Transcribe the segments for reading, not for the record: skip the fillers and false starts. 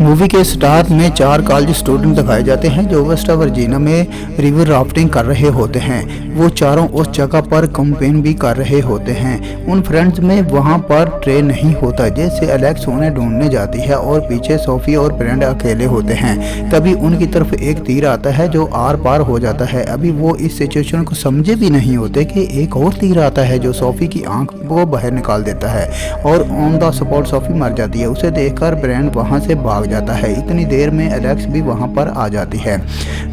Movie के start में 4 college student दिखाए जाते हैं जो वेस्ट वर्जीनिया में रिवर राफ्टिंग कर रहे होते हैं। वो चारों उस जगह पर कैंपेन भी कर रहे होते हैं। उन फ्रेंड्स में वहां पर ट्रेन नहीं होता, जैसे एलेक्स उन्हें ढूंढने जाती है और पीछे सोफी और ब्रेंड अकेले होते हैं। तभी उनकी तरफ एक तीर आता है जो आर पार हो जाता है। अभी वो इस सिचुएशन को समझे भी नहीं होते कि एक और तीर आता है जो सोफी की आंख को बाहर निकाल देता है और ऑन द स्पॉट सोफी मर जाती है। उसे देखकर ब्रेंड वहां से भाग जाता है। इतनी देर में एलेक्स भी वहां पर आ जाती है।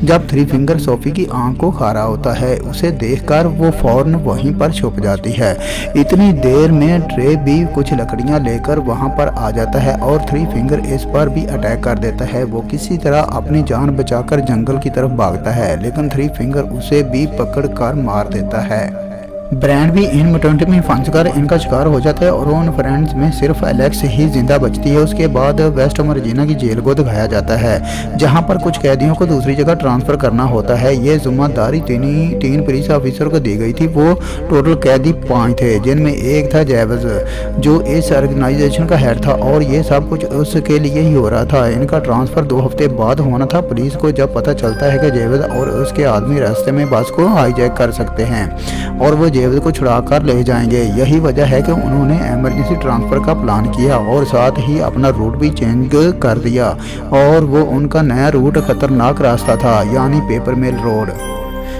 जब थ्री फिंगर सोफी की आंख को खा रहा होता है, उसे देखकर वो फौरन वहीं पर छुप जाती है। इतनी देर में ट्रे भी कुछ लकड़ियां लेकर वहां पर आ जाता है और थ्री फिंगर इस पर भी अटैक कर देता है। वो किसी तरह अपनी जान बचाकर जंगल की तरफ भागता है, लेकिन थ्री फिंगर उसे भी पकड़कर मार देता है। ब्रांड भी इन म्यूटेंट में फंसकर इनका शिकार हो जाता है और उन फ्रेंड्स में सिर्फ एलेक्स ही जिंदा बचती है। उसके बाद वेस्ट वर्जीनिया की जेल को दिखाया जाता है, जहां पर कुछ कैदियों को दूसरी जगह ट्रांसफर करना होता है। ये जिम्मेदारी तीन पुलिस ऑफिसर को दी गई थी। वो टोटल कैदी 5 थे, जिनमें एक था जेवज, जो इस ऑर्गेनाइजेशन का हेड था और ये सब कुछ उसके लिए ही हो रहा था। इनका ट्रांसफर 2 हफ्ते बाद होना था। पुलिस को जब पता चलता है कि जेवज और उसके आदमी रास्ते में बस को हाईजैक कर सकते हैं और वो जेवज को छुड़ा कर ले जाएंगे, यही वजह है कि उन्होंने इमरजेंसी ट्रांसफर का प्लान किया और साथ ही अपना रूट भी चेंज कर दिया। और वो उनका नया रूट खतरनाक रास्ता था, यानी पेपर मिल रोड।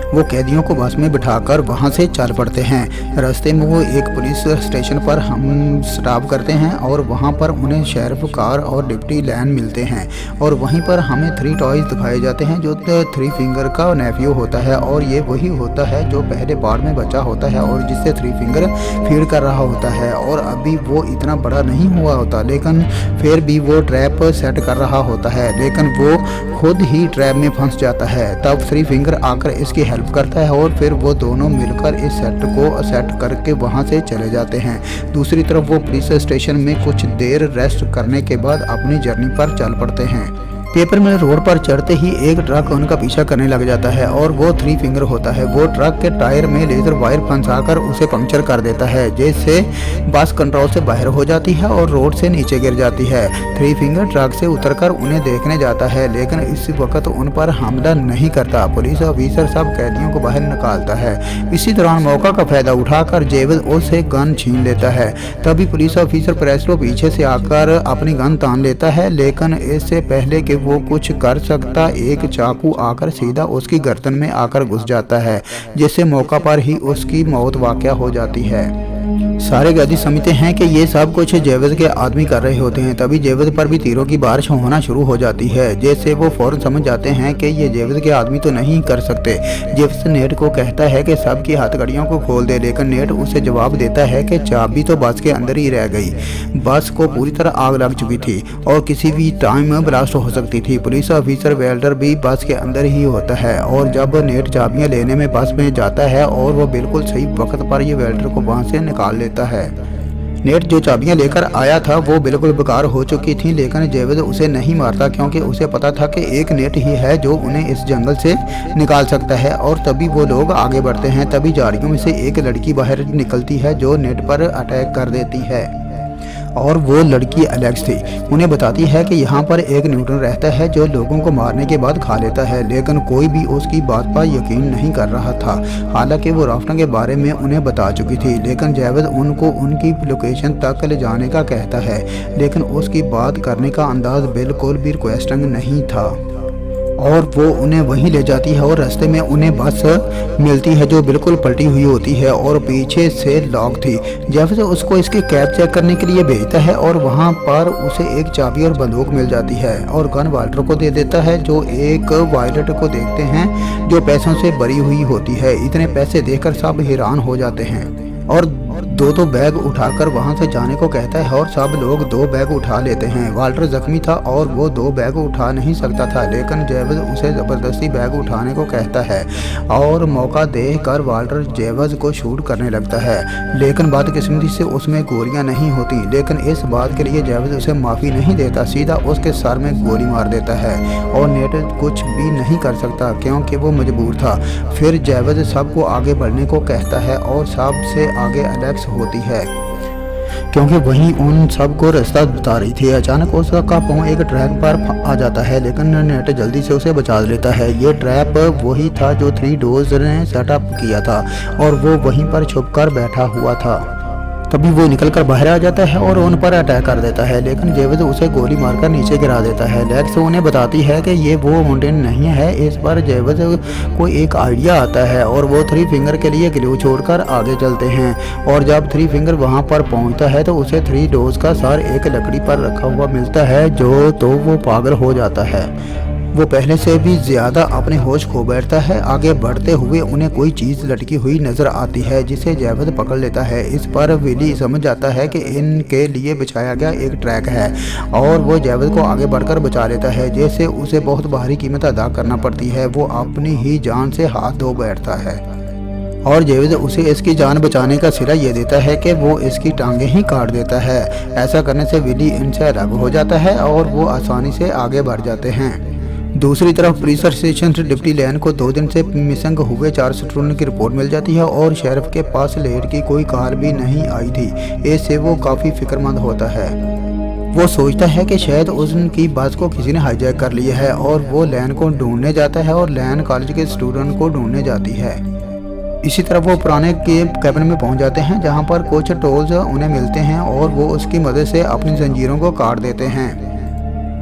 वो कैदियों को बस में बिठाकर वहां से चल पड़ते हैं। रास्ते में वो एक पुलिस स्टेशन पर हम स्टॉप करते हैं और वहां पर उन्हें शेरिफ कार और डिप्टी लैन मिलते हैं और वहीं पर हमें 3 टॉयज दिखाए जाते हैं जो थ्री फिंगर का नेफ्यू होता है और ये वही होता है जो पहले बाढ़ में बचा होता है और जिससे थ्री फिंगर फीड कर रहा होता है। और अभी वो इतना बड़ा नहीं हुआ होता, लेकिन फिर भी वो ट्रैप सेट कर रहा होता है, लेकिन वो खुद ही ट्रैप में फंस जाता है। तब थ्री फिंगर आकर इसकी हेल्प करता है और फिर वो दोनों मिलकर इस सेट को सेट करके वहां से चले जाते हैं। दूसरी तरफ वो पुलिस स्टेशन में कुछ देर रेस्ट करने के बाद अपनी जर्नी पर चल पड़ते हैं। पेपर मिल रोड पर चढ़ते ही एक ट्रक उनका पीछा करने लग जाता है और वो थ्री फिंगर होता है। वो ट्रक के टायर में लेजर वायर फंसाकर उसे पंक्चर कर देता है, जिससे बस कंट्रोल से बाहर हो जाती है और रोड से नीचे गिर जाती है। थ्री फिंगर ट्रक से उतरकर उन्हें देखने जाता है, लेकिन इस वक्त उन पर हमला नहीं करता। पुलिस ऑफिसर सब कैदियों को बाहर निकालता है। इसी दौरान मौका का फायदा उठाकर जेवज उससे गन छीन लेता है। तभी पुलिस ऑफिसर प्रेस्लो पीछे से आकर अपनी गन तान लेता है, लेकिन इससे पहले कि वो कुछ कर सकता, एक चाकू आकर सीधा उसकी गर्दन में आकर घुस जाता है, जिससे मौका पर ही उसकी मौत वाक़या हो जाती है। सारे कैदी समझते हैं कि ये सब कुछ जेवज के आदमी कर रहे होते हैं। तभी जेवज पर भी तीरों की बारिश होना शुरू हो जाती है, जैसे वो फौरन समझ जाते हैं कि ये जेवज के आदमी तो नहीं कर सकते। जेवज नेट को कहता है कि सबकी हथकड़ियों को खोल दे, लेकिन नेट उसे जवाब देता है कि चाबी तो बस के अंदर ही रह गई। बस को पूरी तरह आग लग चुकी थी और किसी भी टाइम ब्लास्ट हो सकती थी। पुलिस ऑफिसर वेल्डर भी बस के अंदर ही होता है और जब नेट चाबियां लेने में बस में जाता है और वो बिल्कुल सही वक्त पर ये वेल्डर को वहां से निकाल लेता है। नेट जो चाबियां लेकर आया था वो बिल्कुल बेकार हो चुकी थी, लेकिन जेवज उसे नहीं मारता क्योंकि उसे पता था कि एक नेट ही है जो उन्हें इस जंगल से निकाल सकता है। और तभी वो लोग आगे बढ़ते हैं। तभी झाड़ियों में से एक लड़की बाहर निकलती है जो नेट पर अटैक कर देती है और वो लड़की एलेक्स थी। उन्हें बताती है कि यहाँ पर एक न्यूटन रहता है जो लोगों को मारने के बाद खा लेता है, लेकिन कोई भी उसकी बात पर यकीन नहीं कर रहा था। हालांकि वो राफ्टिंग के बारे में उन्हें बता चुकी थी, लेकिन जेवज उनको उनकी लोकेशन तक ले जाने का कहता है, लेकिन उसकी बात करने का अंदाज बिल्कुल भी रिक्वेस्टिंग नहीं था और वो उन्हें वहीं ले जाती है और रास्ते में उन्हें बस मिलती है जो बिल्कुल पलटी हुई होती है और पीछे से लॉक थी। जेवज उसको इसकी कैब चेक करने के लिए भेजता है और वहां पर उसे एक चाबी और बंदूक मिल जाती है और गन वाल्टर को दे देता है, जो एक वायलट को देखते हैं जो पैसों से भरी हुई होती है। इतने पैसे देखकर सब हैरान हो जाते हैं और 2 बैग उठाकर वहां से जाने को कहता है और सब लोग 2 बैग उठा लेते हैं। वाल्टर जख्मी था और वो 2 बैग उठा नहीं सकता था, लेकिन जेवज उसे ज़बरदस्ती बैग उठाने को कहता है और मौका देखकर वाल्टर जेवज को शूट करने लगता है, लेकिन बदकिस्मती से उसमें गोलियां नहीं होती। लेकिन इस बात के लिए जेवज उसे माफ़ी नहीं देता, सीधा उसके सर में गोली मार देता है और नेट कुछ भी नहीं कर सकता क्योंकि वो मजबूर था। फिर जेवज सबको आगे बढ़ने को कहता है और सबसे आगे एलेक्स होती है। क्योंकि वहीं उन सबको रास्ता बता रही थी। अचानक उसका पाँव एक ट्रैक पर आ जाता है, लेकिन नेट जल्दी से उसे बचा लेता है। ये ट्रैप वही था जो थ्री डोर्स ने सेटअप किया था और वो वहीं पर छुपकर बैठा हुआ था। तभी वो निकलकर बाहर आ जाता है और उन पर अटैक कर देता है, लेकिन जेविद उसे गोली मारकर नीचे गिरा देता है। लेक्स उन्हें बताती है कि ये वो माउंटेन नहीं है। इस पर जेविद को एक आइडिया आता है और वो थ्री फिंगर के लिए ग्लू छोड़कर आगे चलते हैं। और जब थ्री फिंगर वहां पर पहुंचता है तो उसे थ्री डोर्स का सर एक लकड़ी पर रखा हुआ मिलता है, तो वो पागल हो जाता है। वो पहले से भी ज़्यादा अपने होश खो बैठता है। आगे बढ़ते हुए उन्हें कोई चीज़ लटकी हुई नज़र आती है जिसे जेविद पकड़ लेता है। इस पर विली समझ जाता है कि इनके लिए बिछाया गया एक ट्रैक है और वो जेविद को आगे बढ़कर बचा लेता है, जैसे उसे बहुत भारी कीमत अदा करना पड़ती है। वो अपनी ही जान से हाथ धो बैठता है और जेविद उसे इसकी जान बचाने का सिरा ये देता है कि वो इसकी टांगें ही काट देता है। ऐसा करने से विली इनसे अलग हो जाता है और वो आसानी से आगे बढ़ जाते हैं। दूसरी तरफ पुलिस स्टेशन से डिप्टी लैन को 2 दिन से मिसिंग हुए 4 स्टूडेंट की रिपोर्ट मिल जाती है और शेरिफ के पास लेट की कोई कार भी नहीं आई थी। इससे वो काफ़ी फिक्रमंद होता है। वो सोचता है कि शायद उनकी बस को किसी ने हाईजैक कर लिया है और वो लैन को ढूंढने जाता है और लैन कॉलेज के स्टूडेंट को ढूंढने जाती है। इसी तरह वो पुराने के कैबिन में पहुंच जाते हैं जहां पर कुछ टोल्स उन्हें मिलते हैं और वो उसकी मदद से अपनी जंजीरों को काट देते हैं।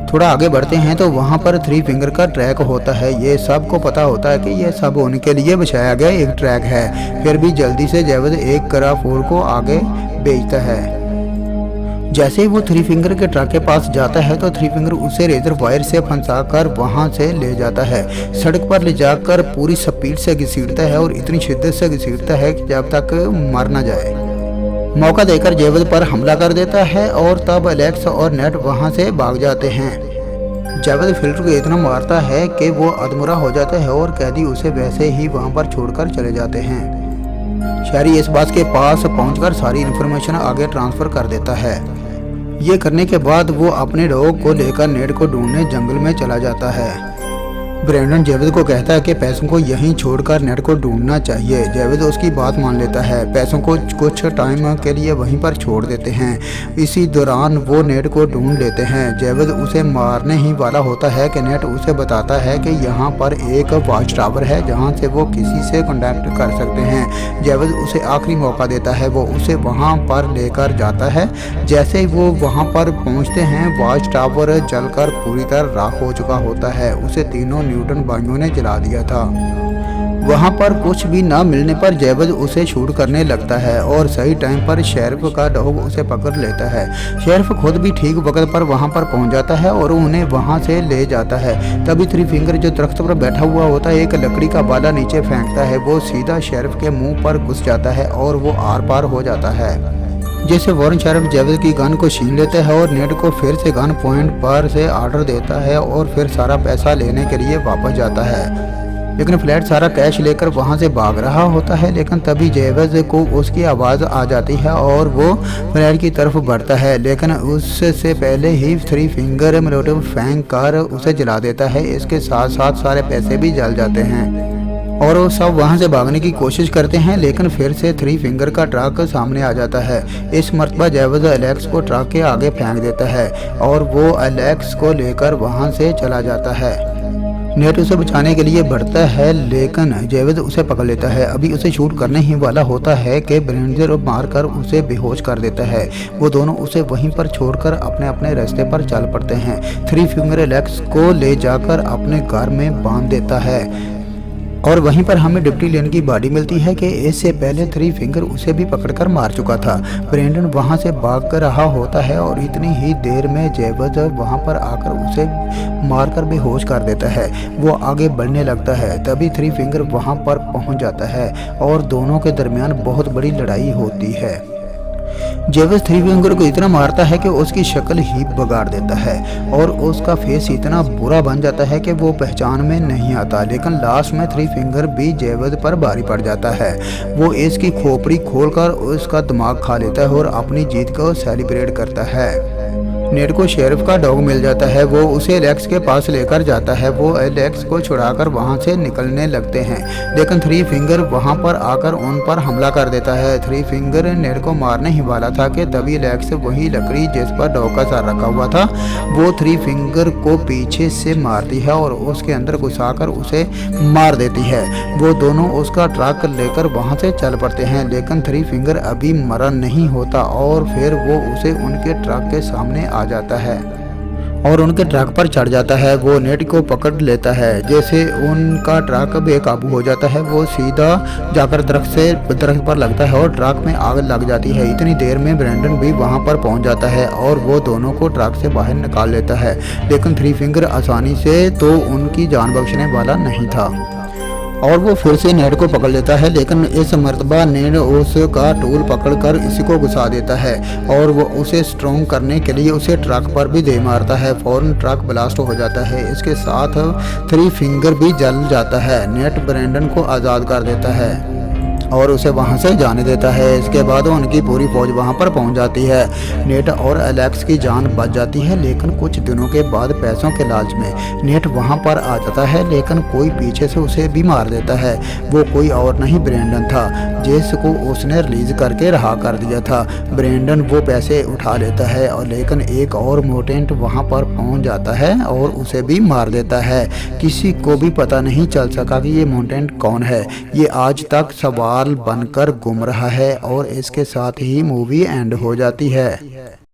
थोड़ा आगे बढ़ते हैं तो वहाँ पर थ्री फिंगर का ट्रैक होता है। ये सबको पता होता है कि ये सब उनके लिए बिछाया गया एक ट्रैक है। फिर भी जल्दी से जेविद एक कराफोर को आगे भेजता है। जैसे ही वो थ्री फिंगर के ट्रक के पास जाता है तो थ्री फिंगर उसे रेजर वायर से फंसाकर वहाँ से ले जाता है। सड़क पर ले जाकर पूरी स्पीड से घसीटता है और इतनी शिद्दत से घसीटता है कि जब तक मर न जाए। मौका देकर जेविद पर हमला कर देता है और तब एलेक्स और नेट वहां से भाग जाते हैं। जेविद फिल्टर को इतना मारता है कि वो अधमुरा हो जाता है और कैदी उसे वैसे ही वहां पर छोड़कर चले जाते हैं। शहरी इस बात के पास पहुंचकर सारी इन्फॉर्मेशन आगे ट्रांसफर कर देता है। ये करने के बाद वो अपने डॉग को लेकर नेट को ढूंढने जंगल में चला जाता है। ब्रैंडन जेविद को कहता है कि पैसों को यहीं छोड़कर नेट को ढूंढना चाहिए। जेविद उसकी बात मान लेता है। पैसों को कुछ टाइम के लिए वहीं पर छोड़ देते हैं। इसी दौरान वो नेट को ढूंढ लेते हैं। जेविद उसे मारने ही वाला होता है कि नेट उसे बताता है कि यहाँ पर एक वॉच टावर है जहाँ से वो किसी से कॉन्टैक्ट कर सकते हैं। जेविद उसे आखिरी मौका देता है। वो उसे वहाँ पर लेकर जाता है। जैसे ही वो वहाँ पर पहुँचते हैं वॉच टावर जलकर पूरी तरह राख हो चुका होता है। उसे तीनों न्यूटन भाइयों ने जला दिया था। वहां पर कुछ भी ना मिलने पर जेविद उसे शूट करने लगता है और सही टाइम पर शेरिफ का डॉग उसे पकड़ लेता है। शेरिफ खुद भी ठीक वक्त पर वहां पर पहुंच जाता है और उन्हें वहां से ले जाता है। तभी थ्री फिंगर जो दरख्त पर बैठा हुआ होता है एक लकड़ी का बाला नीचे फेंकता है। वो सीधा शेरिफ के मुंह पर घुस जाता है और वो आर पार हो जाता है। जैसे वॉरेन शेरिफ जेविद की गन को छीन लेता है और नेट को फिर से गन पॉइंट पर से ऑर्डर देता है और फिर सारा पैसा लेने के लिए वापस जाता है। लेकिन फ्लैट सारा कैश लेकर वहां से भाग रहा होता है, लेकिन तभी जेविद को उसकी आवाज़ आ जाती है और वो फ्लैट की तरफ बढ़ता है। लेकिन उससे पहले ही थ्री फिंगर मोलोटोव फेंक कर उसे जला देता है। इसके साथ साथ सारे पैसे भी जल जाते हैं और वो सब वहां से भागने की कोशिश करते हैं, लेकिन फिर से थ्री फिंगर का ट्रक सामने आ जाता है। इस मर्तबा जेविद एलेक्स को ट्रक के आगे फेंक देता है और वो एलेक्स को लेकर वहां से चला जाता है। नेट उसे बचाने के लिए बढ़ता है, लेकिन जेविद उसे पकड़ लेता है। अभी उसे शूट करने ही वाला होता है कि ब्रेंडर मारकर उसे बेहोश कर देता है। वो दोनों उसे वहीं पर छोड़कर अपने अपने रास्ते पर चल पड़ते हैं। थ्री फिंगर एलेक्स को ले जाकर अपने घर में बांध देता है और वहीं पर हमें डिप्टी लेन की बॉडी मिलती है कि इससे पहले थ्री फिंगर उसे भी पकड़कर मार चुका था। ब्रेंडन वहां से भाग कर रहा होता है और इतनी ही देर में जेविद वहां पर आकर उसे मारकर बेहोश कर देता है। वो आगे बढ़ने लगता है। तभी थ्री फिंगर वहां पर पहुंच जाता है और दोनों के दरमियान बहुत बड़ी लड़ाई होती है। जेविद थ्री फिंगर को इतना मारता है कि उसकी शक्ल ही बिगाड़ देता है और उसका फेस इतना बुरा बन जाता है कि वो पहचान में नहीं आता। लेकिन लास्ट में थ्री फिंगर भी जेविद पर भारी पड़ जाता है। वो इसकी खोपड़ी खोलकर उसका दिमाग खा लेता है और अपनी जीत को सेलिब्रेट करता है। नेट को शेरिफ का डॉग मिल जाता है। वो उसे एलेक्स के पास लेकर जाता है। वो एलेक्स को छुड़ाकर वहां से निकलने लगते हैं, लेकिन थ्री फिंगर वहां पर आकर उन पर हमला कर देता है। थ्री फिंगर नेट को मारने ही वाला था कि तभी एलेक्स वही लकड़ी जिस पर डॉग का सर रखा हुआ था वो थ्री फिंगर को पीछे से मारती है और उसके अंदर घुसाकर उसे मार देती है। वो दोनों उसका ट्रक लेकर वहां से चल पड़ते हैं, लेकिन थ्री फिंगर अभी मरा नहीं होता और फिर वो उसे उनके ट्रक के सामने आ जाता है और उनके ट्रक पर चढ़ जाता है। वो नेट को पकड़ लेता है। जैसे उनका ट्रक बेकाबू हो जाता है वो सीधा जाकर दरख्त पर लगता है और ट्रक में आग लग जाती है। इतनी देर में ब्रैंडन भी वहां पर पहुंच जाता है और वो दोनों को ट्रक से बाहर निकाल लेता है, लेकिन थ्री फिंगर आसानी से तो उनकी जान बख्शने वाला नहीं था और वो फिर से नेट को पकड़ लेता है, लेकिन इस मर्तबा नेट उसका टूल पकड़कर इसी को घुसा देता है और वो उसे स्ट्रॉन्ग करने के लिए उसे ट्रक पर भी दे मारता है। फौरन ट्रक ब्लास्ट हो जाता है। इसके साथ थ्री फिंगर भी जल जाता है। नेट ब्रैंडन को आज़ाद कर देता है और उसे वहां से जाने देता है। इसके बाद उनकी पूरी फौज वहां पर पहुंच जाती है। नेट और एलेक्स की जान बच जाती है, लेकिन कुछ दिनों के बाद पैसों के लालच में नेट वहां पर आ जाता है, लेकिन कोई पीछे से उसे भी मार देता है। वो कोई और नहीं ब्रैंडन था, जिसको उसने रिलीज करके रहा कर दिया था। ब्रैंडन वो पैसे उठा लेता है और लेकिन एक और म्यूटेंट वहां पर पहुंच जाता है और उसे भी मार देता है। किसी को भी पता नहीं चल सका कि ये म्यूटेंट कौन है। ये आज तक सवाल बनकर घूम रहा है और इसके साथ ही मूवी एंड हो जाती है।